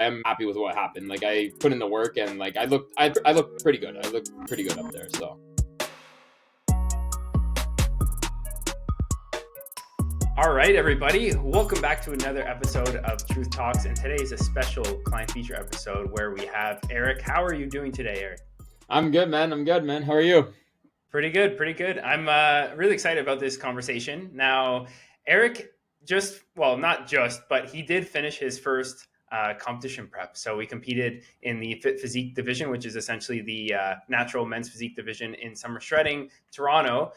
I'm happy with what happened. Like I put in the work and like I look pretty good. I look pretty good up there. So. All right, everybody. Welcome back to another episode of Truth Talks. And today is a special client feature episode where we have Eric. How are you doing today, Eric? I'm good, man. How are you? Pretty good. I'm really excited about this conversation. Now, Eric not just, but he did finish his first competition prep. So we competed in the Physique division, which is essentially the natural men's physique division in summer shredding, Toronto,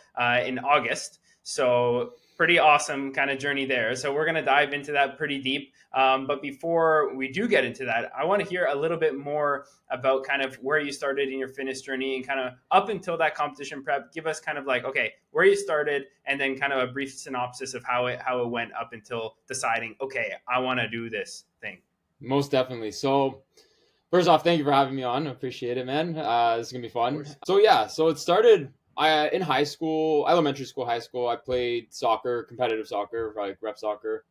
in August. So pretty awesome kind of journey there. So we're going to dive into that pretty deep. But before we do get into that, I want to hear a little bit more about kind of where you started in your fitness journey and kind of up until that competition prep. Give us kind of like, okay, where you started, and then kind of a brief synopsis of how it went up until deciding, okay, I want to do this thing. Most definitely. So first off, thank you for having me on. I appreciate it, man. This is going to be fun. So it started in high school, elementary school, high school. I played soccer, competitive soccer, like rep soccer,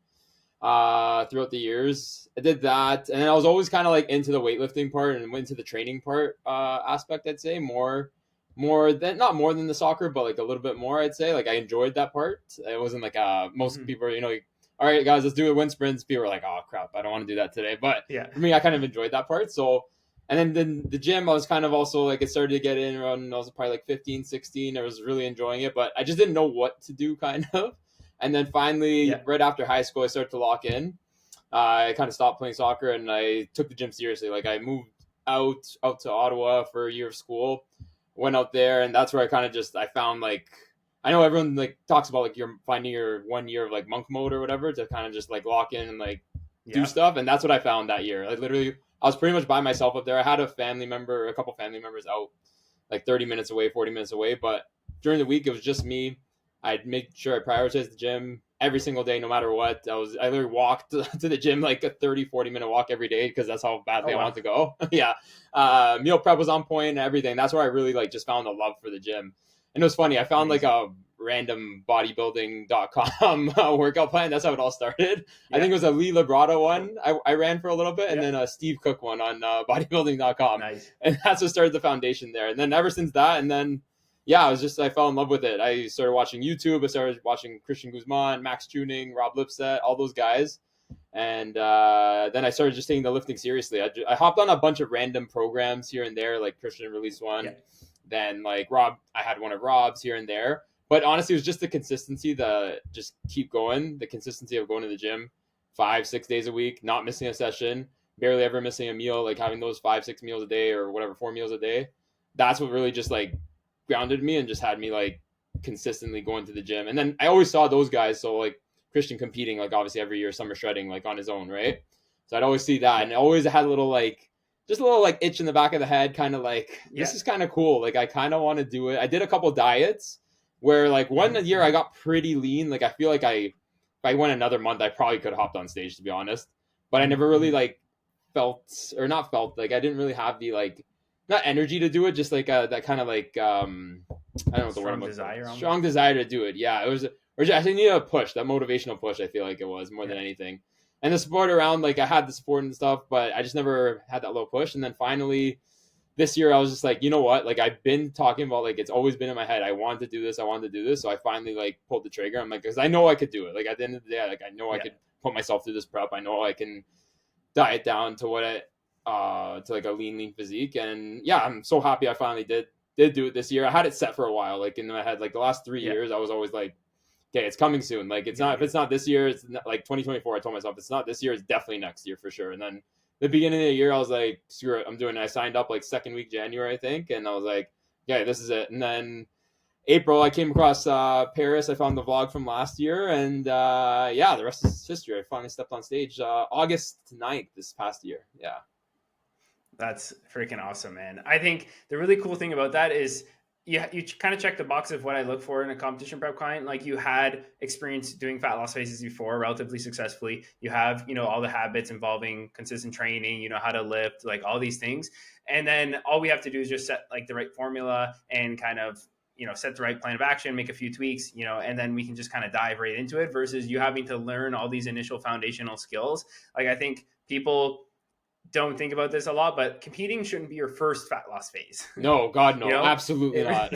throughout the years. I did that. And I was always kind of like into the weightlifting part and went into the training part aspect, I'd say not more than the soccer, but like a little bit more, I'd say. Like I enjoyed that part. It wasn't like most people, all right, guys, let's do it. Wind sprints. People were like, oh, crap, I don't want to do that today. But for me, I kind of enjoyed that part. So, and then the gym, I was kind of also like, it started to get in around, I was probably like 15, 16. I was really enjoying it, but I just didn't know what to do kind of. And then finally, right after high school, I started to lock in. I kind of stopped playing soccer and I took the gym seriously. Like I moved out to Ottawa for a year of school, went out there, and that's where I kind of I found like, I know everyone like talks about like you're finding your 1 year of like monk mode or whatever to kind of just like lock in and like do stuff. And that's what I found that year. Like literally, I was pretty much by myself up there. I had a couple family members out like 30 minutes away, 40 minutes away. But during the week, it was just me. I'd make sure I prioritized the gym every single day, no matter what. I literally walked to the gym like a 30, 40-minute walk every day because that's how badly I wanted to go. Meal prep was on point and everything. That's where I really like just found a love for the gym. And it was funny. I found like a random bodybuilding.com workout plan. That's how it all started. I think it was a Lee Labrada one I ran for a little bit, and then a Steve Cook one on bodybuilding.com. Nice. And that's what started the foundation there. And then ever since that, and then I fell in love with it. I started watching YouTube. I started watching Christian Guzman, Max Tuning, Rob Lipset, all those guys. And then I started just taking the lifting seriously. I hopped on a bunch of random programs here and there, like Christian released one. Yeah. Then like Rob, I had one of Rob's here and there. But honestly, it was just the consistency, just keep going, the consistency of going to the gym 5-6 days a week, not missing a session, barely ever missing a meal, like having those 5-6 meals a day or whatever, 4 meals a day. That's what really just like grounded me and just had me like consistently going to the gym. And then I always saw those guys. So like Christian competing, like obviously every year, summer shredding, like on his own, right? So I'd always see that. And I always had a little itch in the back of the head, kind of like, this is kind of cool. Like I kind of want to do it. I did a couple diets where like one year I got pretty lean. Like I feel like if I went another month, I probably could have hopped on stage, to be honest. But I never really like I didn't really have the like, not energy to do it, just like that kind of like I don't know what the word I'm strong desire to do it. Yeah, it was. Or I think needed a push, that motivational push. I feel like it was more than anything. And the support around, like I had the support and stuff, but I just never had that little push. And then finally, this year I was just like, you know what? Like I've been talking about, like it's always been in my head. I wanted to do this. So I finally like pulled the trigger. I'm like, because I know I could do it. Like at the end of the day, like I know I could put myself through this prep. I know I can diet down to to like a lean physique. And yeah, I'm so happy I finally did do it this year. I had it set for a while, like in my head, like the last 3 years, I was always like, okay, it's coming soon. Like if it's not this year, it's not, like 2024. I told myself it's not this year, it's definitely next year for sure. And then the beginning of the year, I was like, screw it, I'm doing it. I signed up like second week January, I think, and I was like, okay, this is it. And then April, I came across Parris. I found the vlog from last year, and the rest is history. I finally stepped on stage August 9th this past year. Yeah. That's freaking awesome, man. I think the really cool thing about that is you kind of check the box of what I look for in a competition prep client. Like you had experience doing fat loss phases before relatively successfully. You have, all the habits involving consistent training, how to lift, like all these things. And then all we have to do is just set like the right formula and kind of, set the right plan of action, make a few tweaks, and then we can just kind of dive right into it versus you having to learn all these initial foundational skills. Like I think people don't think about this a lot, but competing shouldn't be your first fat loss phase. No, God, You no, know? absolutely not.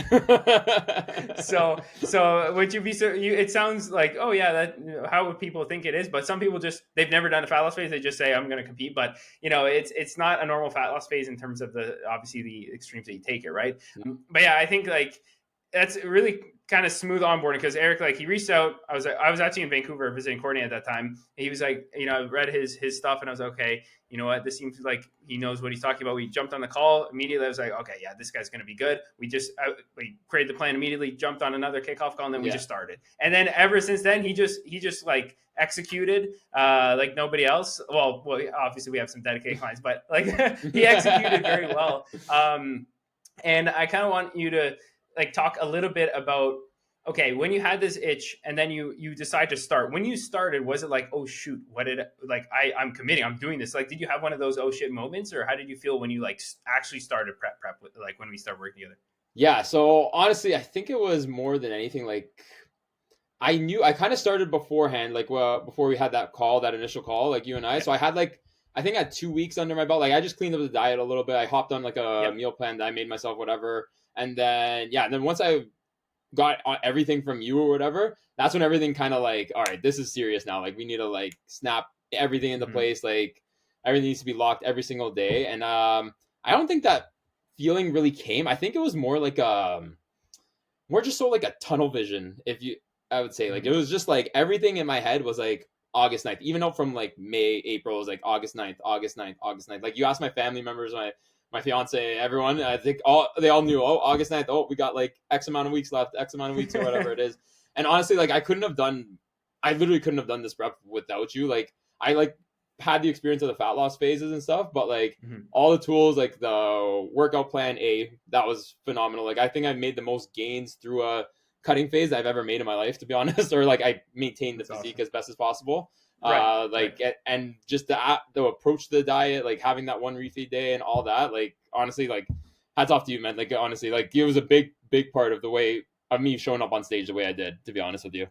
So would you be so you it sounds like, oh yeah, that how would people think it is, but some people just they've never done a fat loss phase, they just say I'm going to compete, but it's not a normal fat loss phase in terms of the obviously the extremes that you take it, right? But yeah, I think like that's really kind of smooth onboarding because Eric, like he reached out. I was actually in Vancouver visiting Courtney at that time. He was like, I read his stuff and I was like, okay, you know what? This seems like he knows what he's talking about. We jumped on the call immediately. I was like, okay, yeah, this guy's going to be good. We created the plan immediately, jumped on another kickoff call, and then we just started. And then ever since then, he just like executed like nobody else. Well, obviously we have some dedicated clients, but like he executed very well. And I kind of want you to like talk a little bit about, okay, when you had this itch and then you decide to start, when you started, was it like, oh shoot, I'm committing, I'm doing this? Like, did you have one of those oh shit moments, or how did you feel when you like actually started prep like when we started working together? Yeah, so honestly, I think it was more than anything like I kind of started beforehand, like before we had that initial call, like you and I. Yeah. So I had like I think I had 2 weeks under my belt. Like I just cleaned up the diet a little bit. I hopped on like a meal plan that I made myself, whatever. And then once I got everything from you or whatever, that's when everything kind of like, all right, this is serious now. Like we need to like snap everything into place. Like everything needs to be locked every single day. And I don't think that feeling really came. I think it was more like more just so like a tunnel vision. I would say like it was just like everything in my head was like August 9th, even though from like May, April, it was like August 9th, August 9th, August 9th. Like you ask my family members, my fiance, everyone, I think they all knew, oh, August 9th, oh, we got like X amount of weeks left, X amount of weeks or whatever it is. And honestly, like I literally couldn't have done this prep without you. Like I like had the experience of the fat loss phases and stuff, but like all the tools, like the workout plan that was phenomenal. Like I think I made the most gains through a cutting phase I've ever made in my life, to be honest, or like I maintained the physique as best as possible. And just the approach to the diet, like having that one refeed day and all that, like honestly, like hats off to you, man. Like honestly, like it was a big part of the way of me showing up on stage the way I did, to be honest with you.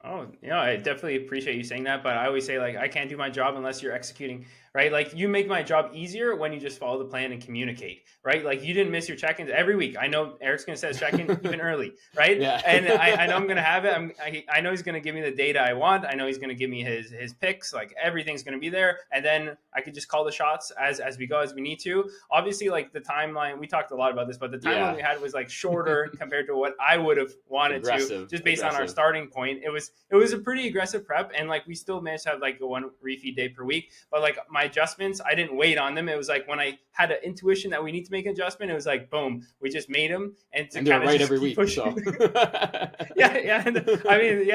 Oh, I definitely appreciate you saying that, but I always say like I can't do my job unless you're executing, right? Like you make my job easier when you just follow the plan and communicate, right? Like you didn't miss your check-ins every week. I know Eric's going to set his check-in even early, right? Yeah. And I know I'm going to have it. I know he's going to give me the data I want. I know he's going to give me his picks. Like everything's going to be there, and then I could just call the shots as we go, as we need to. Obviously, like the timeline, we talked a lot about this, but the timeline we had was like shorter compared to what I would have wanted to, just based on our starting point. It was a pretty aggressive prep, and like we still managed to have like a one refeed day per week, but like my adjustments, I didn't wait on them. It was like when I had an intuition that we need to make an adjustment, it was like boom, we just made them, and to kind of right every week. So. yeah. I mean,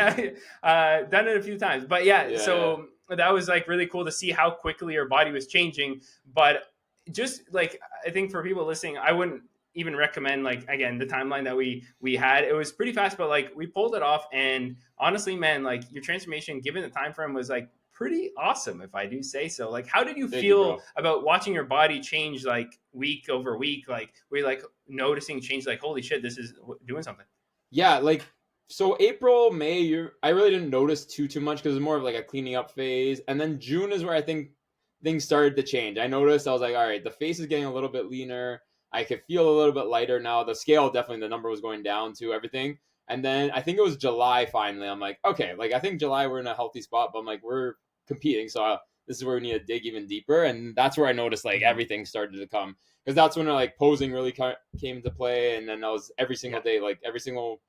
done it a few times, but so that was like really cool to see how quickly your body was changing. But just like I think for people listening, I wouldn't even recommend like again the timeline that we had. It was pretty fast, but like we pulled it off, and honestly, man, like your transformation given the time frame was like pretty awesome, if I do say so. Like how did you feel about watching your body change like week over week? Like were you like noticing change, like holy shit, this is doing something? Yeah, like so April, May, I really didn't notice too much because it was more of like a cleaning up phase, and then June is where I think things started to change. I noticed, I was like, all right, the face is getting a little bit leaner. I could feel a little bit lighter now. The scale, definitely the number was going down to everything. And then I think it was July finally. I'm like, okay, like I think July we're in a healthy spot, but I'm like, we're competing. So this is where we need to dig even deeper. And that's where I noticed like everything started to come. Because that's when like posing really came into play. And then I was every single day, like every single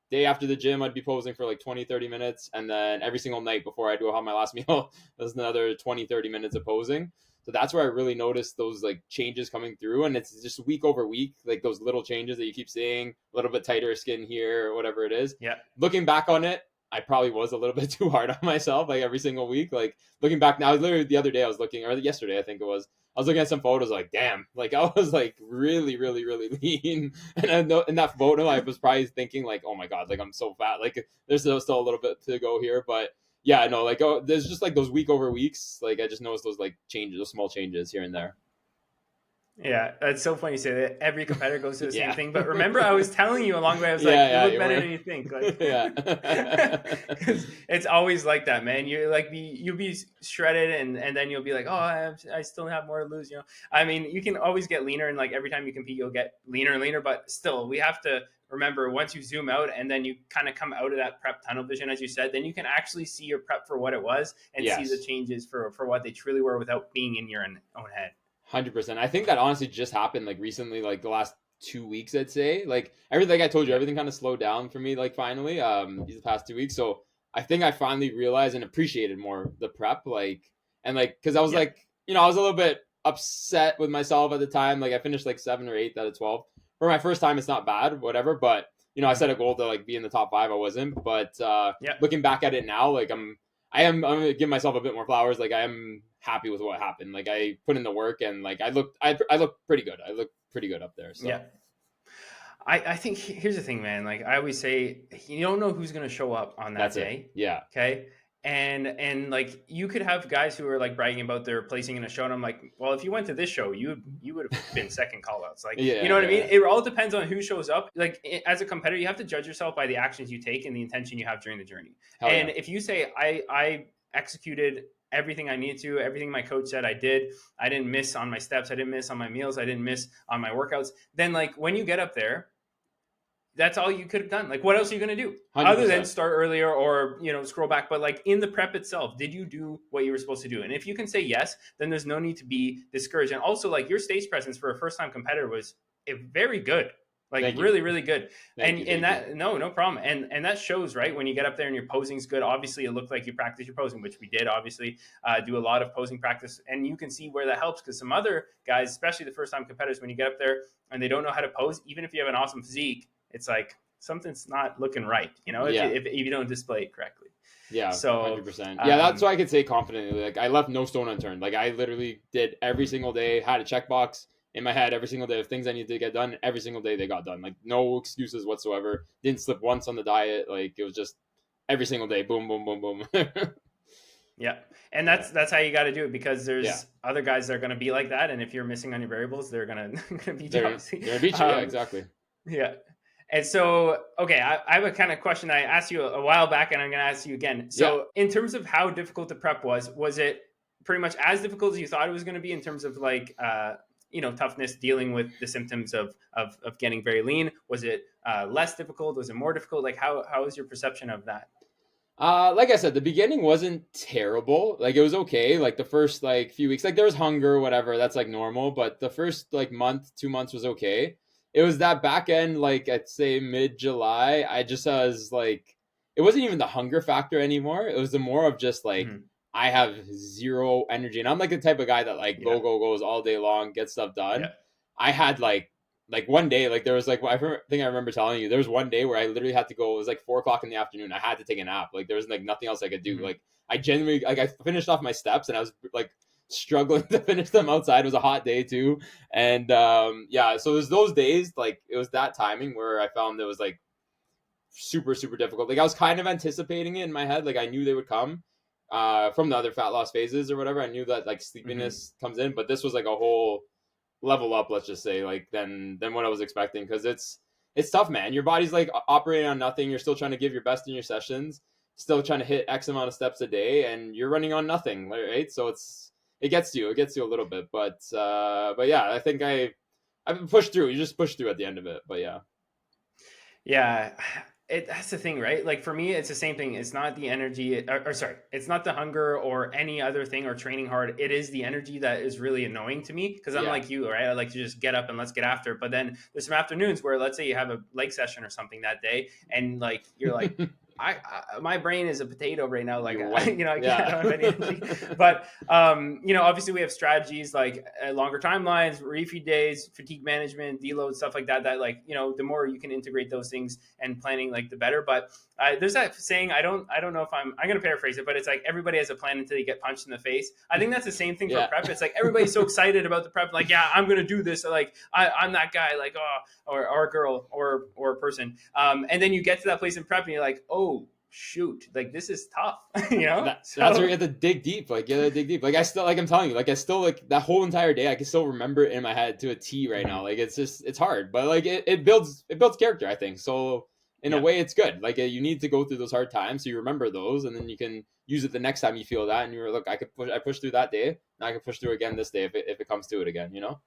day after the gym, I'd be posing for like 20, 30 minutes. And then every single night before I'd go have my last meal, there's another 20, 30 minutes of posing. So that's where I really noticed those like changes coming through. And it's just week over week, like those little changes that you keep seeing, a little bit tighter skin here or whatever it is. Yeah. Looking back on it, I probably was a little bit too hard on myself, like every single week. Like looking back now, literally the other day I was looking, or yesterday I think it was, I was looking at some photos like, damn, like I was like really, really, really lean. And I know in that photo, I was probably thinking like, oh my God, like I'm so fat. Like there's still a little bit to go here, but yeah, no, like there's just like those week over weeks. Like I just noticed those like changes, those small changes here and there. Yeah, that's so funny you say that. Every competitor goes through the same thing. But remember, I was telling you along the way, I was like, you Yeah, look you better were. than you think. Like, Yeah. because it's always like that, man. You'll be shredded, and then you'll be like, oh, I still have more to lose. You know, I mean, you can always get leaner, and like every time you compete, you'll get leaner and leaner. But still, we have to remember, once you zoom out and then you kind of come out of that prep tunnel vision, as you said, then you can actually see your prep for what it was and see the Yes. changes for what they truly were without being in your own head. 100%. I think that honestly just happened like recently, like the last 2 weeks, I'd say. Like everything, like I told you, Yeah. everything kind of slowed down for me, like finally, these past 2 weeks. So I think I finally realized and appreciated more the prep, like, and like, cause I was Yeah. like, I was a little bit upset with myself at the time. Like I finished like 7 or 8 out of 12. For my first time, it's not bad, whatever. But, I Mm-hmm. set a goal to like be in the top 5. I wasn't. But Yeah. looking back at it now, like I'm gonna give myself a bit more flowers. Like I am happy with what happened. Like I put in the work and like I look pretty good. I look pretty good up there. Yeah. So I think here's the thing, man. Like I always say, you don't know who's going to show up on that that's it. day. Yeah. Okay. And like you could have guys who are like bragging about their placing in a show, and I'm like, well, if you went to this show, you would have been second call outs. Like, you know Yeah, what I mean? yeah. It all depends on who shows up. Like as a competitor, you have to judge yourself by the actions you take and the intention you have during the journey. Hell And yeah. if you say I executed everything I needed to, everything my coach said I did, I didn't miss on my steps, I didn't miss on my meals, I didn't miss on my workouts, then like when you get up there, that's all you could have done. Like, what else are you going to do other than 100%. start earlier or, scroll back? But like in the prep itself, did you do what you were supposed to do? And if you can say yes, then there's no need to be discouraged. And also, like, your stage presence for a first time competitor was very good. Like Thank you. really, really good. Thank you. And Thank you. that, no problem. And that shows, right? When you get up there and your posing's good, obviously it looked like you practiced your posing, which we did obviously do a lot of posing practice. And you can see where that helps, because some other guys, especially the first time competitors, when you get up there and they don't know how to pose, even if you have an awesome physique, it's like something's not looking right, Yeah. if you don't display it correctly. Yeah, So, 100%. Yeah, that's why I could say confidently. Like I left no stone unturned. Like I literally did every single day, had a checkbox in my head every single day of things I needed to get done. Every single day they got done. Like no excuses whatsoever. Didn't slip once on the diet. Like it was just every single day. Boom, boom, boom, boom. yeah, and Yeah. that's how you got to do it, because Yeah. there's other guys that are going to be like that, and if you're missing on your variables, they're gonna beat you, They're obviously. gonna beat you. Yeah, exactly. Yeah. And so, okay, I have a kind of question I asked you a while back, and I'm going to ask you again. Yeah. So, in terms of how difficult the prep was it pretty much as difficult as you thought it was going to be in terms of like, toughness, dealing with the symptoms of getting very lean? Was it less difficult? Was it more difficult? Like, how is your perception of that? Like I said, the beginning wasn't terrible. Like it was okay. Like the first like few weeks, like there was hunger, whatever. That's like normal. But the first like month, 2 months was okay. It was that back end, like I'd say mid July. I just was like, it wasn't even the hunger factor anymore. It was the more of just like Mm-hmm. I have zero energy, and I'm like the type of guy that like Yeah. goes all day long, get stuff done. Yeah. I had like one day, like there was like think I remember telling you there was one day where I literally had to go. It was like 4 o'clock in the afternoon. I had to take a nap. Like there was like nothing else I could do. Mm-hmm. Like I genuinely like I finished off my steps and I was like struggling to finish them outside. It was a hot day too, and yeah. So it was those days like it was that timing where I found it was like super super difficult. Like I was kind of anticipating it in my head. Like I knew they would come from the other fat loss phases or whatever. I knew that like Mm-hmm. sleepiness comes in, but this was like a whole level up, let's just say, like than what I was expecting, because it's tough, man. Your body's like operating on nothing. You're still trying to give your best in your sessions, still trying to hit X amount of steps a day, and you're running on nothing, right? So it gets you a little bit, but yeah, I think I've been pushed through. You just push through at the end of it, but yeah. Yeah, that's the thing, right? Like for me, it's the same thing. It's not the energy, or sorry, it's not the hunger or any other thing or training hard. It is the energy that is really annoying to me, because I'm Yeah. like you, right? I like to just get up and let's get after it. But then there's some afternoons where, let's say you have a leg session or something that day, and like you're like, my brain is a potato right now. Like, You're white. I can't, I Yeah. don't have any energy. But obviously we have strategies like longer timelines, refeed days, fatigue management, deload, stuff like that. That like, the more you can integrate those things and planning, like the better. But there's that saying. I don't know if I'm going to paraphrase it, but it's like everybody has a plan until you get punched in the face. I think that's the same thing for Yeah. prep. It's like everybody's so excited about the prep, like, yeah, I'm going to do this. Like I'm that guy, like, or a girl or a person. And then you get to that place in prep and you're like, oh, shoot, like this is tough, you know? That's where So you have to dig deep. Like you have to dig deep. Like I still, like I'm telling you, like I still, like that whole entire day, I can still remember it in my head to a T right now. mhm. Like it's just, it's hard, but like it builds character, I think. So in a Yeah. way, it's good. Like you need to go through those hard times so you remember those, and then you can use it the next time you feel that, and you're, look, I pushed through that day. Now I can push through again this day if it comes to it again. You know.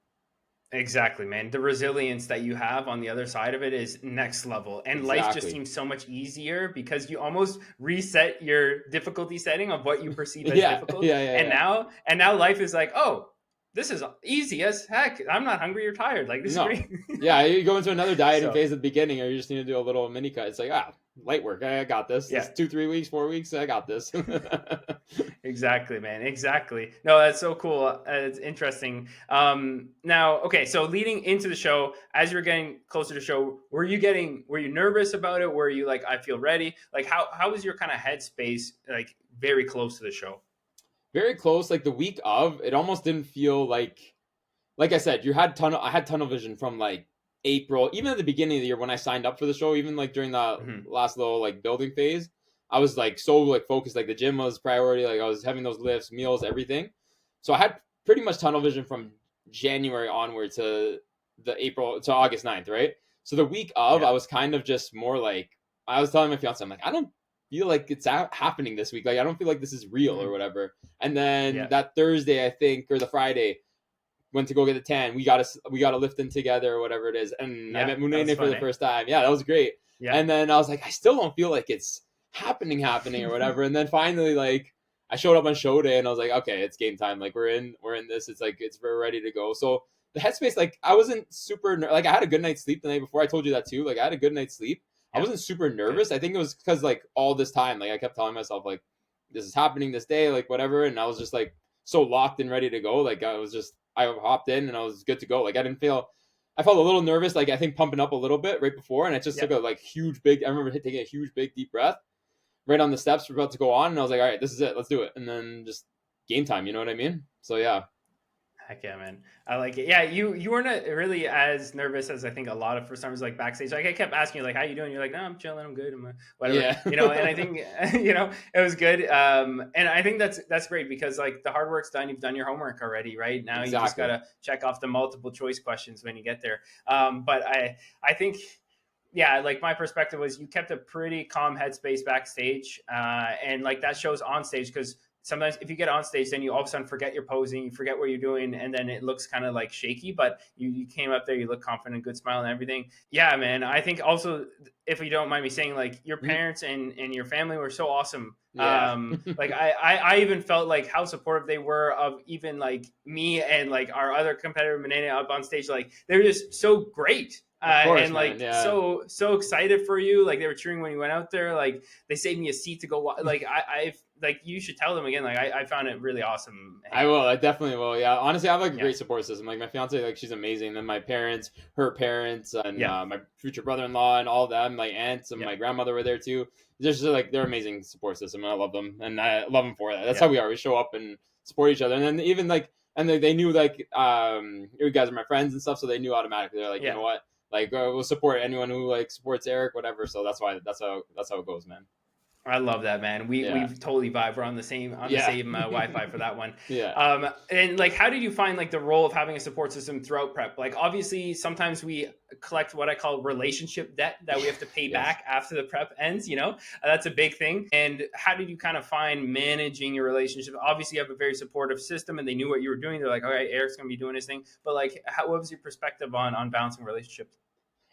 Exactly, man. The resilience that you have on the other side of it is next level. And life just Exactly. seems so much easier because you almost reset your difficulty setting of what you perceive as Yeah, difficult. yeah, yeah, yeah. And now life is like, "Oh, this is easy as heck. I'm not hungry or tired. Like this is No. great." Yeah, you go into another dieting So, phase at the beginning, or you just need to do a little mini cut. It's like, light work. I got this. yeah. This 2, 3 weeks, 4 weeks. I got this. Exactly, man. Exactly. No, that's so cool. It's interesting. Now, okay. So leading into the show, as you were getting closer to the show, were you nervous about it? Were you like, I feel ready? Like, how was your kind of headspace? Like, very close to the show. Very close. Like the week of, it almost didn't feel like I said, I had tunnel vision from like April, even at the beginning of the year when I signed up for the show, even like during the Hmm. last little like building phase, I was like so like focused, like the gym was priority, like I was having those lifts, meals, everything. So I had pretty much tunnel vision from January onward to the April to August 9th, right? So the week of, Yeah. I was kind of just more like, I was telling my fiance, I'm like, I don't feel like it's happening this week. Like I don't feel like this is real or Hmm. whatever. And then Yeah. that Thursday, I think, or the Friday, went to go get a tan. We got a lift in together or whatever it is, and I Yeah. met That was Munene for fun, the eh? first time. Yeah, that was great. Yeah. And then I was like, I still don't feel like it's happening or whatever. And then finally, like I showed up on show day, and I was like, okay, it's game time. Like we're in this. It's like we're ready to go. So the headspace, like I wasn't super like I had a good night's sleep the night before. I told you that too. Like I had a good night's sleep. I Yeah. wasn't super Good. nervous. I think it was because like all this time, like I kept telling myself like this is happening this day, like whatever, and I was just like so locked and ready to go. Like I hopped in and I was good to go. Like I felt a little nervous, like I think pumping up a little bit right before, and I just Yeah. took a like huge big. I remember taking a huge big deep breath right on the steps. We're about to go on, and I was like, all right, this is it. Let's do it. And then just game time. You know what I mean? So yeah, Heck yeah, man! I like it. Yeah, you weren't really as nervous as I think a lot of first timers like backstage. Like I kept asking you, like, "How you doing?" You're like, "No, I'm chilling. I'm good. I'm whatever." yeah, You know, and I think it was good. And I think that's great because like the hard work's done. You've done your homework already, right? Now you just exactly. gotta check off the multiple choice questions when you get there. But I think yeah, like my perspective was you kept a pretty calm headspace backstage, and like that shows on stage because sometimes if you get on stage, then you all of a sudden forget your posing, you forget what you're doing, and then it looks kind of like shaky. But you came up there, you look confident, good smile, and everything. Yeah, man. I think also, if you don't mind me saying, like your Mhm. parents and your family were so awesome. Yeah, Like I even felt like how supportive they were of even like me and like our other competitor Manana up on stage. Like they were just so great of course, and man. like Yeah. so excited for you. Like they were cheering when you went out there. Like they saved me a seat to go. Like I like you should tell them again. Like I found it really awesome I hanging will. out I there. definitely will. Yeah. Honestly, I have like a Yeah, great support system. Like my fiance, like she's amazing. Then my parents, her parents, and yeah, my future brother-in-law, and all of them, my aunts and yeah, my grandmother were there too. Just like they're amazing support system, and I love them, and I love them for that. That's yeah, how we are. We show up and support each other, and then even like, and they knew like, you guys are my friends and stuff, so they knew automatically. They're like, you yeah. know what, like we'll support anyone who like supports Eric, whatever. So that's how it goes, man. I love that, man. Yeah. We've totally vibe. We're on the Yeah. same Wi-Fi for that one. Yeah. And like, how did you find like the role of having a support system throughout prep? Like, obviously, sometimes we collect what I call relationship debt that we have to pay Yes. back after the prep ends. That's a big thing. And how did you kind of find managing your relationship? Obviously, you have a very supportive system, and they knew what you were doing. They're like, all right, Eric's gonna be doing his thing. But like, what was your perspective on balancing relationships?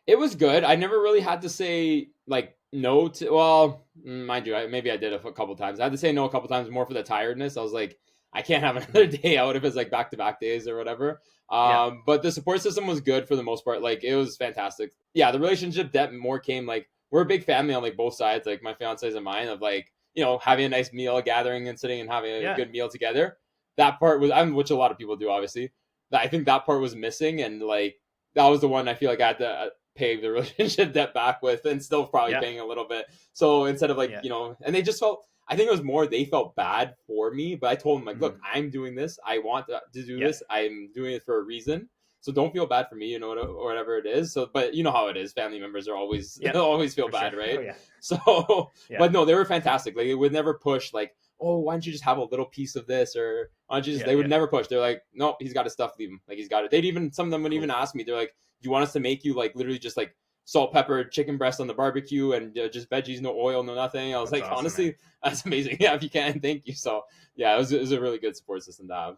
It was good. I never really had to say like no to. Well, mind you, maybe I did a couple times. I had to say no a couple times more for the tiredness. I was like, I can't have another Mhm. day out if it's like back to back days or whatever. Yeah, But the support system was good for the most part. Like it was fantastic. Yeah, the relationship depth more came like we're a big family on like both sides. Like my fiance's and mine of like having a nice meal, gathering and sitting and having a yeah, good meal together. That part was, which a lot of people do, obviously. I think that part was missing, and like that was the one I feel like I had to pay the relationship debt back with, and still probably yeah, paying a little bit. So instead of like, yeah. and they just felt, I think it was more they felt bad for me, but I told them like, look, Mhm. I'm doing this. I want to do Yeah, this. I'm doing it for a reason. So don't feel bad for me, or whatever it is. So, but you know how it is. Family members are always Yep, always feel for sure. bad, right? Oh yeah, So, yeah, but no, they were fantastic. Like, it would never push. Like, oh, why don't you just have a little piece of this, or why don't you just? yeah, They would yeah. never push. They're like, nope, he's got his stuff. Leave him. Like, he's got it. They'd even some of them would even Cool. ask me. They're like, do you want us to make you like literally just like salt, pepper, chicken breast on the barbecue, and just veggies, no oil, no nothing. I was That's like, awesome, man. honestly, that's amazing. Yeah, if you can, thank you. So yeah, it was a really good support system to have.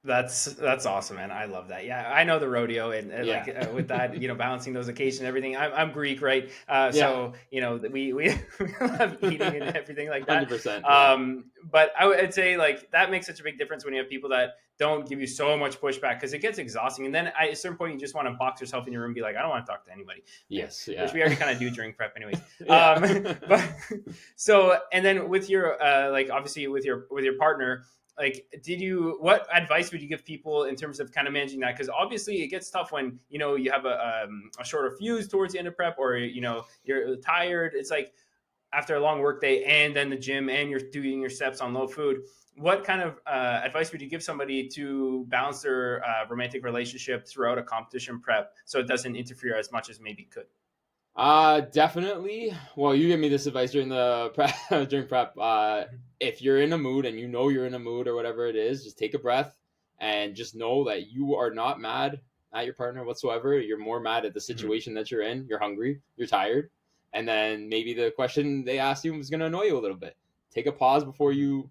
That's awesome, man. I love that. Yeah, I know the rodeo and Yeah, like with that, balancing those occasions and everything. I'm Greek, right? yeah, So we love eating and everything like that. 100%. Yeah, But I would say like that makes such a big difference when you have people that don't give you so much pushback because it gets exhausting. And then at a certain point, you just want to box yourself in your room and be like, I don't want to talk to anybody, yes, which yeah, we already kind of do during prep, anyways. yeah. But so and then with your like obviously with your partner like what advice would you give people in terms of kind of managing that, because obviously it gets tough when you have a shorter fuse towards the end of prep, or you're tired. It's like after a long work day and then the gym and you're doing your steps on low food. What kind of advice would you give somebody to balance their romantic relationship throughout a competition prep so it doesn't interfere as much as maybe it could? Definitely. Well, you gave me this advice during the prep, during prep. If you're in a mood and you know you're in a mood or whatever it is, just take a breath and just know that you are not mad at your partner whatsoever. You're more mad at the Mm-hmm. situation that you're in. You're hungry, you're tired, and then maybe the question they ask you is going to annoy you a little bit. Take a pause before you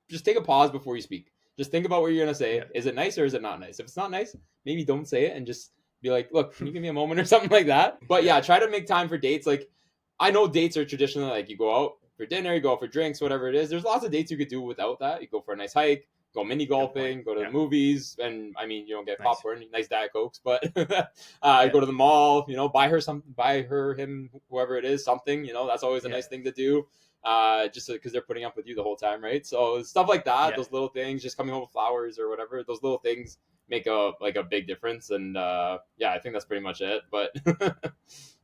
just take a pause before you speak. Just think about what you're gonna say. Yeah. Is it nice or is it not nice? If it's not nice, maybe don't say it and just be like, "Look, can you give me a moment or something like that?" But yeah, try to make time for dates. Like, I know dates are traditionally like you go out for dinner, you go out for drinks, whatever it is. There's lots of dates you could do without that. You go for a nice hike, go mini Good point. golfing, go to the Yeah. movies, and I mean, you don't get Nice. popcorn, nice Diet Cokes, but Yeah. go to the mall. Buy her something, buy her, him, whoever it is, something. That's always a Yeah. nice thing to do, just because they're putting up with you the whole time, right? So stuff like that, Yeah. those little things, just coming home with flowers or whatever, those little things make a big difference. And yeah, I think that's pretty much it. But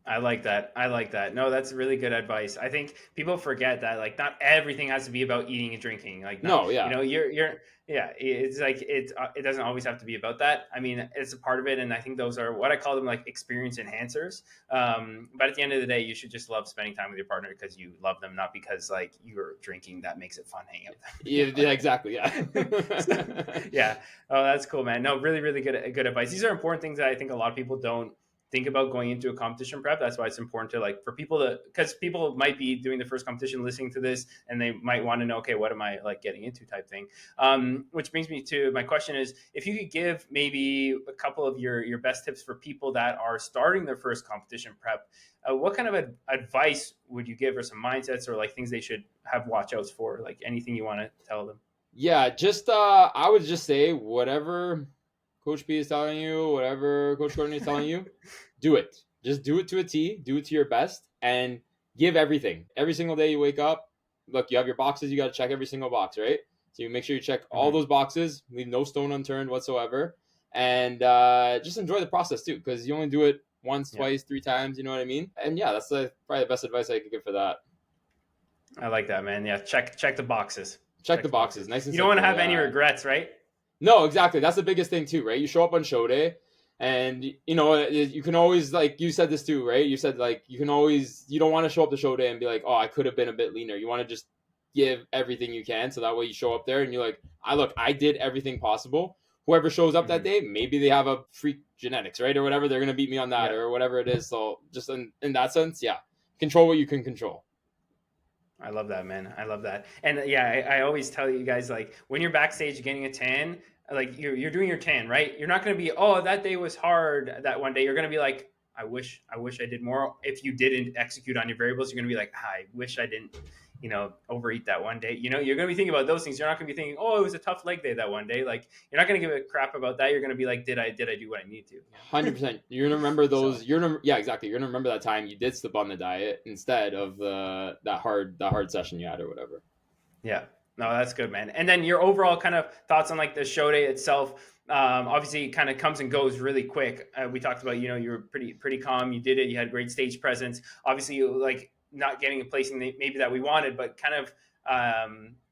I like that. I like that. No, that's really good advice. I think people forget that like not everything has to be about eating and drinking. Like not, no, yeah, you're yeah, it's like it doesn't always have to be about that. I mean, it's a part of it, and I think those are what I call them, like experience enhancers. But at the end of the day, you should just love spending time with your partner because you love them, not because like you're drinking that makes it fun hanging out with them. yeah, exactly, yeah. Yeah. Oh, that's cool, man. No, really, really good advice. These are important things that I think a lot of people don't think about going into a competition prep. That's why it's important to like for people to, because people might be doing the first competition listening to this and they might want to know, okay, what am I like getting into type thing. Which brings me to my question is, if you could give maybe a couple of your best tips for people that are starting their first competition prep, what kind of advice would you give, or some mindsets or like things they should have watch outs for, like anything you want to tell them? Yeah, just I would just say whatever Coach P is telling you, whatever Coach Courtney is telling you, do it. Just do it to a T, do it to your best, and give everything. Every single day you wake up, look, you have your boxes, you got to check every single box, right? So you make sure you check all Mm-hmm. those boxes, leave no stone unturned whatsoever, and just enjoy the process too, because you only do it once, Yeah. twice, 3 times, you know what I mean? And yeah, that's probably the best advice I could give for that. I like that, man. Yeah. Check the boxes. Check the boxes, nice and You don't want to simple, have any yeah. regrets, right? No, exactly. That's the biggest thing too, right? You show up on show day, and you can always, like you said this too, right? You said like you don't want to show up to show day and be like, oh, I could have been a bit leaner. You want to just give everything you can, so that way you show up there and you're like, I did everything possible. Whoever shows up that Mm-hmm. day, maybe they have a freak genetics, right, or whatever. They're gonna beat me on that, Yeah. or whatever it is. So just in that sense, yeah, control what you can control. I love that, man. I love that. And yeah, I always tell you guys, like when you're backstage getting a tan, like you're doing your tan, right? You're not going to be, oh, that day was hard that one day. You're going to be like, I wish I did more. If you didn't execute on your variables, you're going to be like, I wish I didn't, overeat that one day. You're going to be thinking about those things. You're not going to be thinking, oh, it was a tough leg day that one day. Like you're not going to give a crap about that. You're going to be like, did I do what I need to? 100%. You're gonna remember So those. Yeah, exactly. You're gonna remember that time you did slip on the diet instead of that hard session you had or whatever. yeah, no, that's good, man. And then your overall kind of thoughts on like the show day itself. Obviously, it kind of comes and goes really quick. We talked about, you were pretty calm. You did it. You had great stage presence. Obviously, you like not getting a placing maybe that we wanted, but kind of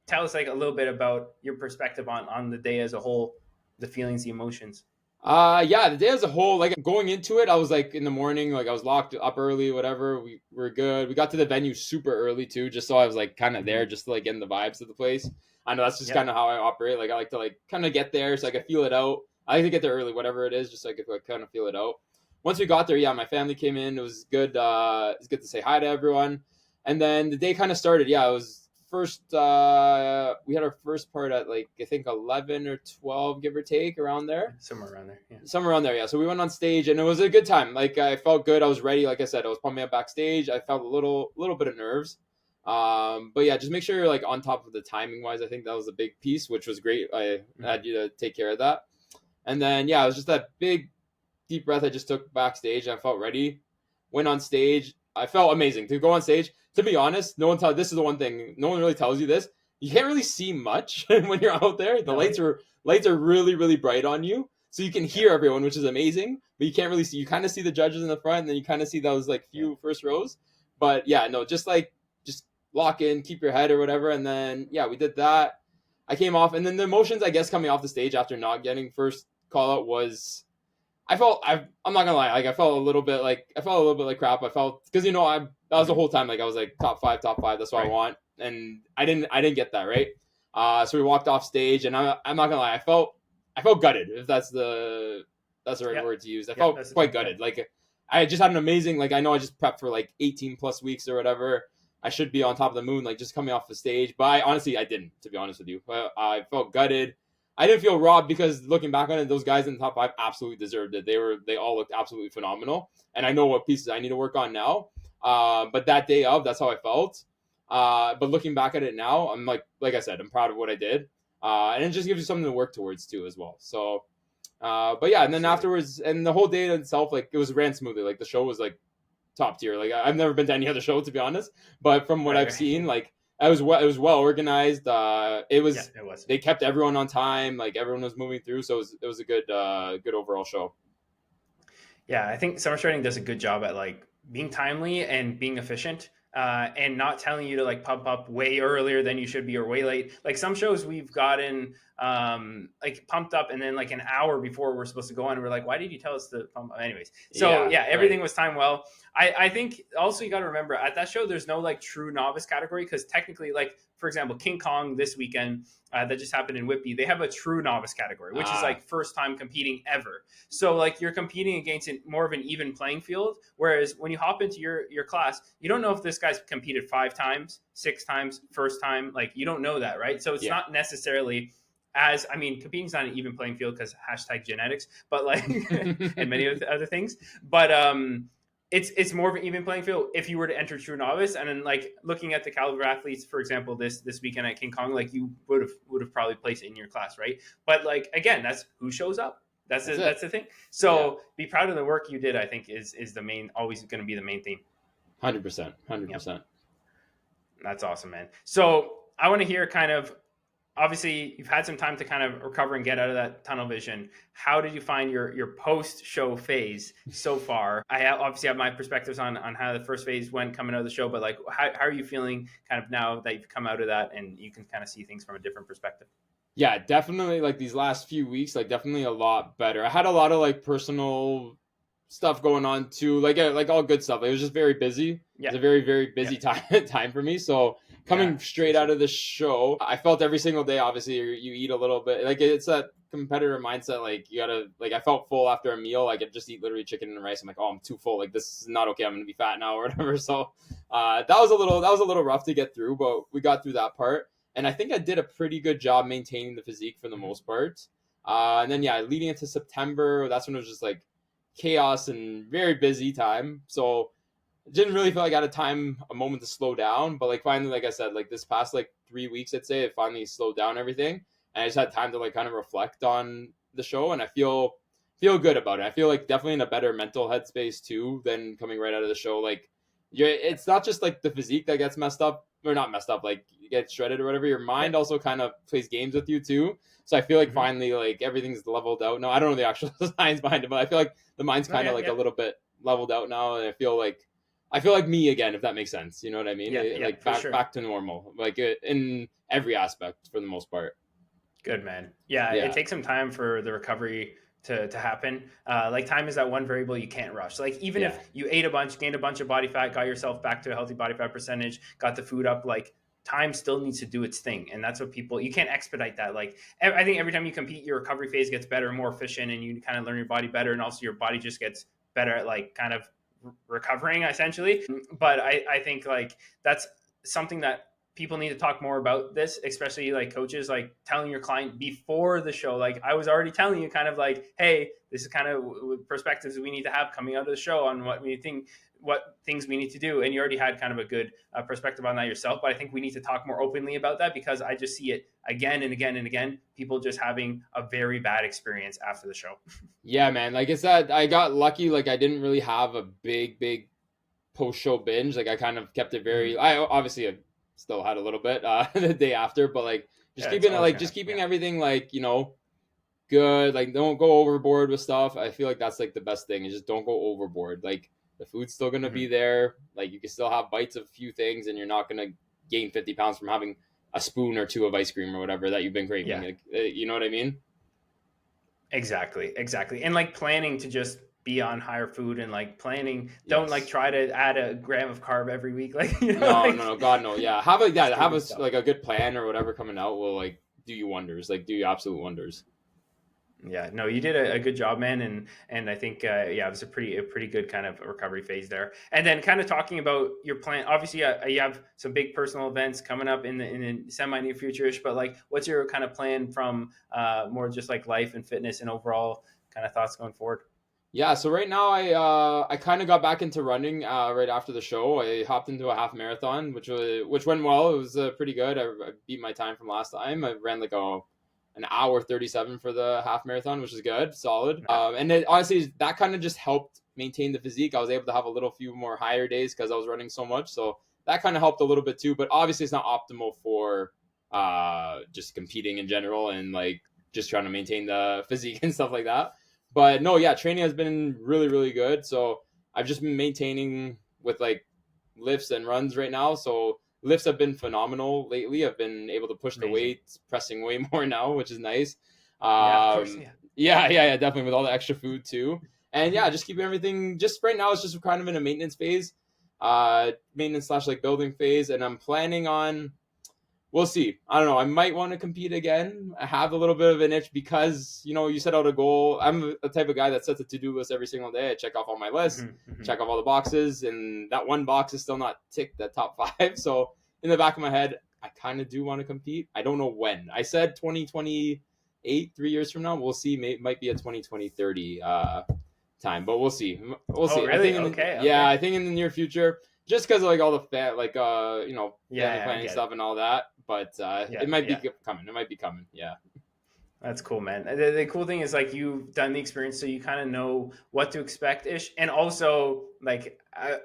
tell us like a little bit about your perspective on the day as a whole, the feelings, the emotions. Yeah, the day as a whole, like going into it, I was like in the morning, like I was locked up early, whatever. We were good. We got to the venue super early too, just so I was like kind of there, just to like get in the vibes of the place. I know that's just Yep, kind of how I operate. Like I like to like kind of get there so I that's can good. feel it out. I like to get there early, whatever it is, just so I could like kind of feel it out. Once we got there, yeah, my family came in. It was good. It's good to say hi to everyone. And then the day kind of started. Yeah, it was first. We had our first part at like I think 11 or 12, give or take, around there, Somewhere around there. Yeah. somewhere around there. Yeah. So we went on stage and it was a good time. Like I felt good. I was ready. Like I said, I was pumping up backstage. I felt a little bit of nerves. But yeah, just make sure you're like on top of the timing wise. I think that was a big piece, which was great. I had you to take care of that. And then yeah, it was just that big deep breath I just took backstage. I felt ready. Went on stage. I felt amazing to go on stage. To be honest, no one tell. This is the one thing no one really tells you this. You can't really see much when you're out there. The No. lights are really bright on you, so you can Yeah. hear everyone, which is amazing. But you can't really see. You kind of see the judges in the front, and then you kind of see those like Yeah. few first rows. But yeah, no, just lock in, keep your head or whatever, and then yeah, we did that. I came off, and then the emotions I guess coming off the stage after not getting first call out was I'm not gonna lie, like I felt a little bit like crap. I felt because I that was the whole time like I was like top five. That's what I Right. want, and I didn't get that right. So we walked off stage, and I'm not gonna lie, I felt gutted if that's the right Yeah. word to use. I Yeah. felt That's the quite term. Yeah. gutted. Like I just had an amazing like I know I just prepped for like 18 plus weeks or whatever. I should be on top of the moon, like just coming off the stage. But I didn't, to be honest with you. I felt gutted. I didn't feel robbed because looking back on it, those guys in the top five absolutely deserved it. They all looked absolutely phenomenal, and I know what pieces I need to work on now. But that day of, that's how I felt. But looking back at it now, I'm like I said, I'm proud of what I did, and it just gives you something to work towards too as well. So, but yeah, and then Absolutely. afterwards, and the whole day itself, like it was ran smoothly. Like the show was like top tier. Like I've never been to any other show to be honest, but from what Right. I've Right. seen, like it was well organized. It Yeah. was It was. they kept everyone on time. Like everyone was moving through, so it was a good overall show. Yeah, I think summer shredding does a good job at like being timely and being efficient, and not telling you to like pump up way earlier than you should be or way late. Like some shows we've gotten like pumped up and then like an hour before we're supposed to go on, we're like, why did you tell us to pump up? Anyways, so Yeah, yeah, right. everything was timed well. I think also you got to remember at that show there's no like true novice category because technically, like for example, King Kong this weekend that just happened in Whitby, they have a true novice category, which is Ah, like first time competing ever. So like you're competing against more of an even playing field. Whereas when you hop into your class, you don't know if this guy's competed 5 times, 6 times, first time. Like you don't know that, right? So it's yeah. not necessarily as I mean, competing's not an even playing field because hashtag genetics, but like and many other things. But it's more of an even playing field if you were to enter true novice. And then like looking at the caliber athletes, for example, this weekend at King Kong, like you would have probably placed in your class, right? But like again, that's who shows up. That's it. That's the thing. Yeah, So be proud of the work you did. I think is the main always going to be the main theme. 100%, hundred Yep, percent. that's awesome, man. So I want to hear kind of obviously you've had some time to kind of recover and get out of that tunnel vision. How did you find your post show phase so far? Obviously have my perspectives on how the first phase went coming out of the show, but like how are you feeling kind of now that you've come out of that and you can kind of see things from a different perspective? Yeah, definitely. Like these last few weeks, like definitely a lot better. I had a lot of like personal stuff going on too, like all good stuff. It was just very busy. It's Yeah, a very yeah, busy time time for me. So yeah, coming for straight out sure. of the show, I felt every single day. Obviously, you eat a little bit. Like it's that competitor mindset. Like you gotta. Like I felt full after a meal. I could just eat literally chicken and rice. I'm like, oh, I'm too full. Like this is not okay. I'm gonna be fat now or whatever. So that was a little rough to get through, but we got through that part. And I think I did a pretty good job maintaining the physique for the Mm-hmm. most part. And then yeah, leading into September, that's when it was just like chaos and very busy time. So didn't really feel like I had a moment to slow down. But like finally, like I said, like this past like 3 weeks, I'd say it finally slowed down everything, and I just had time to like kind of reflect on the show, and I feel good about it. I feel like definitely in a better mental headspace too than coming right out of the show. Like it's not just like the physique that gets messed up or not messed up, like you get shredded or whatever. Your Yeah. mind also kind of plays games with you too. So I feel like Mm-hmm. finally like everything's leveled out. No, I don't know the actual science behind it, but I feel like the mind's No, kind of yeah, like a yeah, little bit leveled out now, and I feel like me again, if that makes sense. You know what I mean? yeah, yeah, Like for back sure. to normal, like in every aspect for the most part. Good man. Yeah, it Yeah, takes some time for the recovery to happen. Like time is that one variable you can't rush. Like even Yeah. if you ate a bunch, gained a bunch of body fat, got yourself back to a healthy body fat percentage, got the food up, like time still needs to do its thing. And that's what people, you can't expedite that. Like I think every time you compete, your recovery phase gets better and more efficient, and you kind of learn your body better. And also your body just gets better at like kind of recovering essentially. But I think like that's something that people need to talk more about this, especially like coaches, like telling your client before the show. Like I was already telling you kind of like, hey, this is kind of perspectives we need to have coming out of the show on what we think, what things we need to do. And you already had kind of a good perspective on that yourself. But I think we need to talk more openly about that, because I just see it again and again and again, people just having a very bad experience after the show. Yeah, man. Like I said, I got lucky. Like I didn't really have a big post show binge. Like I kind of kept it very. I obviously still had a little bit the day after, but like just Yeah, it's keeping it always like gonna, just keeping everything like good. Like don't go overboard with stuff. I feel like that's like the best thing is just don't go overboard. Like the food's still gonna be there. Like you can still have bites of a few things, and you're not gonna gain 50 pounds from having a spoon or two of ice cream or whatever that you've been craving. yeah. Like, you know what I mean? Exactly, exactly. And like planning to just be on higher food, and like planning, don't like Yes. try to add a gram of carb every week. Like, No, no, like no, God, no. Yeah, have stupid stuff. like a good plan or whatever coming out will like do you wonders, like do you absolute wonders. Yeah, no, you did a good job, man, and I think yeah, it was a pretty good kind of recovery phase there. And then kind of talking about your plan. Obviously, you have some big personal events coming up in the semi near future-ish. But like, what's your kind of plan from more just like life and fitness and overall kind of thoughts going forward? Yeah, so right now I kind of got back into running right after the show. I hopped into a half marathon, which went well. It was pretty good. I beat my time from last time. I ran like an hour 37 for the half marathon, which is good, solid. And it, honestly, that kind of just helped maintain the physique. I was able to have a little few more higher days because I was running so much, so that kind of helped a little bit too. But obviously, it's not optimal for just competing in general and like just trying to maintain the physique and stuff like that. But no, yeah, training has been really good. So I've just been maintaining with like lifts and runs right now. So lifts have been phenomenal lately. I've been able to push the Amazing. weights, pressing way more now, which is nice. Yeah, of course. Yeah. Yeah, definitely with all the extra food too. And yeah, just keeping everything. Just right now, it's just kind of in a maintenance phase, maintenance slash like building phase. And I'm planning on. We'll see. I don't know. I might want to compete again. I have a little bit of an itch because you set out a goal. I'm the type of guy that sets a to-do list every single day. I check off all my lists, check off all the boxes, and that one box is still not ticked, the top 5. So in the back of my head, I kind of do want to compete. I don't know when. I said 2028, 3 years from now. We'll see. Might be a 2030 time, but we'll see. We'll Oh, see. really? Yeah, Okay. I think in the near future, just because of like all the family Yeah, I planning get stuff it. and all that. But Yeah, it might be yeah. coming. It might be coming. Yeah. That's cool, man. The cool thing is like you've done the experience, so you kind of know what to expect ish, and also like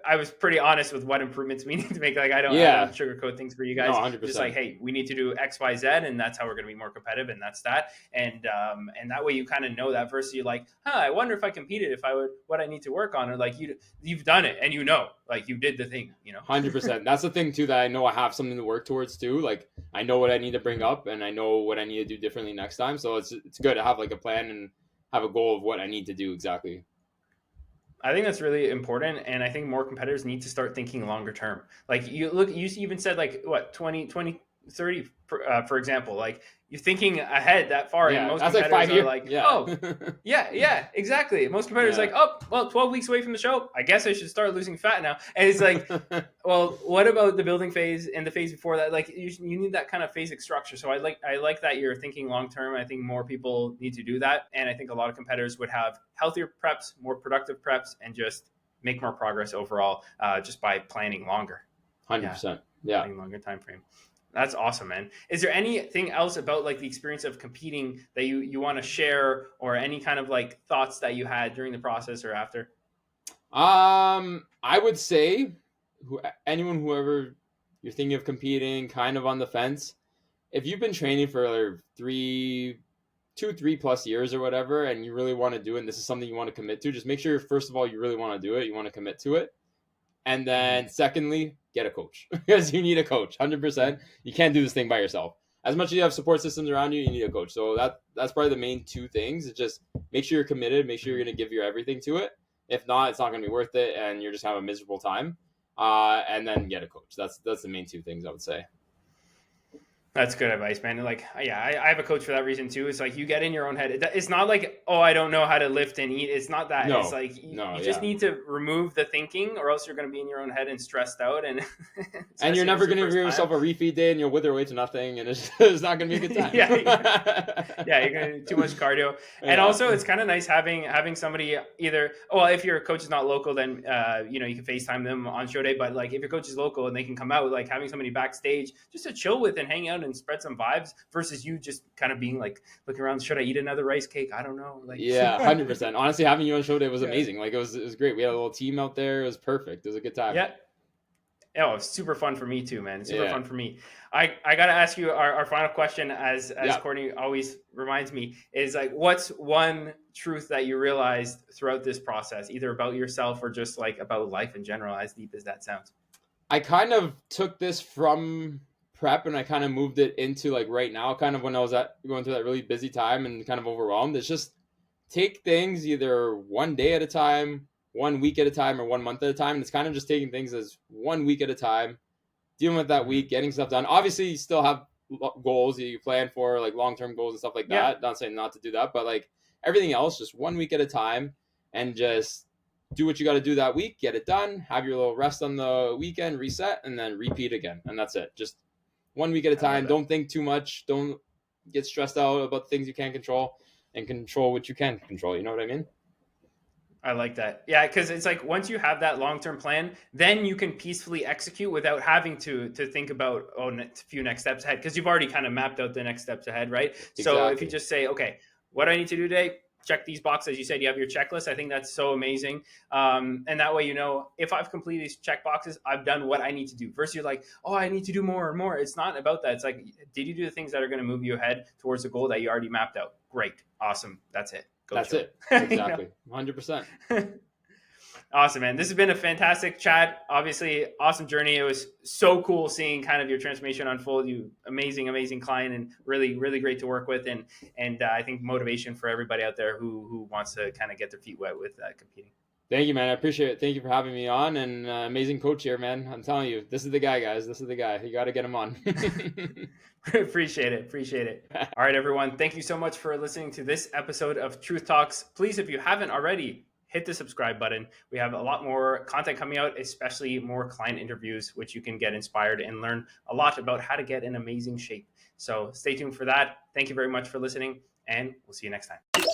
I was pretty honest with what improvements we need to make. Like I don't Yeah. sugarcoat things for you No, guys. Just like, 100%. hey, we need to do X, Y, Z, and that's how we're going to be more competitive, and that's that. And that way you kind of know that versus you're like, I wonder if I competed, if I would, what I need to work on, or like you've done it and like you did the thing. 100%. That's the thing too that I know I have something to work towards too. Like I know what I need to bring Mhm. up, and I know what I need to do differently next time. So it's good to have like a plan and have a goal of what I need to do exactly. I think that's really important, and I think more competitors need to start thinking longer term. Like you even said like what 2030 for example. Like you're thinking ahead that far, and Yeah, most that's like competitors five are years. like, Yeah. oh, yeah, exactly. Most competitors are Yeah. like, oh, well, 12 weeks away from the show, I guess I should start losing fat now. And it's like, well, what about the building phase and the phase before that? Like you need that kind of phasic structure. So I like that you're thinking long term. I think more people need to do that, and I think a lot of competitors would have healthier preps, more productive preps, and just make more progress overall just by planning longer. Yeah, 100%. Yeah. planning longer time frame. That's awesome, man. Is there anything else about like the experience of competing that you want to share, or any kind of like thoughts that you had during the process or after? I would say whoever you're thinking of competing, kind of on the fence, if you've been training for 3+ years or whatever, and you really want to do it, and this is something you want to commit to, just make sure first of all you really want to do it, you want to commit to it, and Mm-hmm. then secondly, get a coach because you need a coach. 100%. You can't do this thing by yourself. as much as you have support systems around you, you need a coach. So that's probably the main two things. It's just make sure you're committed, make sure you're going to give your everything to it. If not, it's not going to be worth it, and you're just having a miserable time. And then get a coach. That's the main two things I would say. That's good advice, man. Like, yeah, I have a coach for that reason too. It's like you get in your own head. It's not like, oh, I don't know how to lift and eat. It's not that. No, it's like you just need to remove the thinking, or else you're going to be in your own head and stressed out. And you're never going to give yourself a refeed day, and you'll wither away to nothing, and it's not going to be a good time. yeah, you're going to do too much cardio. And also, it's kind of nice having somebody either. Well, if your coach is not local, then you can FaceTime them on show day. But like, if your coach is local and they can come out, like having somebody backstage just to chill with and hang out and spread some vibes versus you just kind of being like looking around, should I eat another rice cake? I don't know. Like, yeah, 100%. Honestly, having you on show day was amazing. Like it was great. We had a little team out there. It was perfect. It was a good time. Yeah. Oh, it's super fun for me too, man. Super fun for me. I got to ask you our final question, as Courtney always reminds me, is like, what's one truth that you realized throughout this process, either about yourself or just like about life in general, as deep as that sounds? I kind of took this from prep and I kind of moved it into like right now, kind of when I was going through that really busy time and kind of overwhelmed. It's just take things either one day at a time, 1 week at a time, or 1 month at a time. And it's kind of just taking things as 1 week at a time, dealing with that week, getting stuff done. Obviously, you still have goals that you plan for, like long-term goals and stuff like that. Not saying not to do that, but like everything else, just 1 week at a time, and just do what you got to do that week, get it done, have your little rest on the weekend, reset, and then repeat again. And that's it. Just 1 week at a time. Don't think too much. Don't get stressed out about things you can't control, and control what you can control. You know what I mean? I like that. Yeah, because it's like once you have that long-term plan, then you can peacefully execute without having to think about a few next steps ahead, because you've already kind of mapped out the next steps ahead, right? Exactly. So if you just say, okay, what do I need to do today? Check these boxes. You said you have your checklist. I think that's so amazing. And that way, if I've completed these check boxes, I've done what I need to do. Versus you're like, oh, I need to do more and more. It's not about that. It's like, did you do the things that are going to move you ahead towards the goal that you already mapped out? Great. Awesome. That's it. That's it. Exactly. 100%. Awesome, man. This has been a fantastic chat. Obviously, awesome journey. It was so cool seeing kind of your transformation unfold. You amazing client, and really, really great to work with. And I think motivation for everybody out there who wants to kind of get their feet wet with competing. Thank you, man. I appreciate it. Thank you for having me on, and amazing coach here, man. I'm telling you, this is the guy, guys. This is the guy. You got to get him on. Appreciate it. All right, everyone. Thank you so much for listening to this episode of Truth Talks. Please, if you haven't already, hit the subscribe button. We have a lot more content coming out, especially more client interviews, which you can get inspired and learn a lot about how to get in amazing shape. So stay tuned for that. Thank you very much for listening, and we'll see you next time.